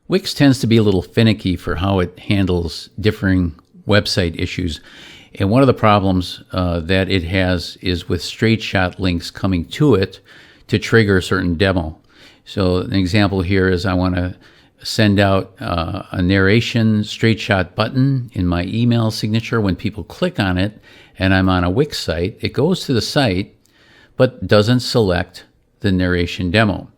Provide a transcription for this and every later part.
WIX tends to be a little finicky for how it handles differing website issues. And one of the problems that it has is with StraightShot links coming to it to trigger a certain demo. So an example here is I want to send out a narration StraightShot button in my email signature. When people click on it and I'm on a WIX site, it goes to the site but doesn't select the narration demo.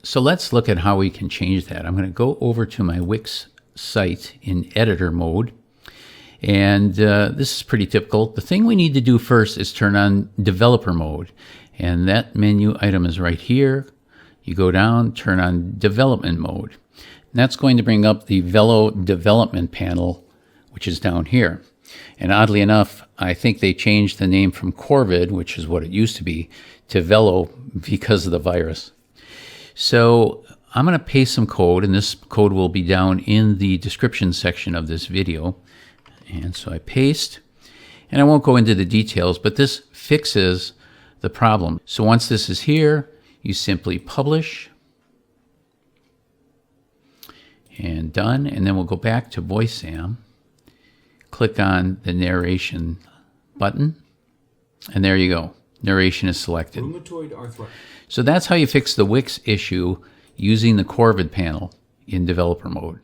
So let's look at how we can change that. I'm going to go over to my WIX site in editor mode. And this is pretty typical. The thing we need to do first is turn on developer mode. And that menu item is right here. You go down, turn on development mode. And that's going to bring up the Velo Development Panel, which is down here. And oddly enough, I think they changed the name from Corvid, which is what it used to be, to Velo because of the virus. So I'm going to paste some code, and this code will be down in the description section of this video. And so I paste, and I won't go into the details, but this fixes the problem. So once this is here, you simply publish, and done. And then we'll go back to VoiceZam, click on the narration button, and there you go. Narration is selected. Rheumatoid arthritis. So that's how you fix the WIX issue using the Corvid panel in developer mode.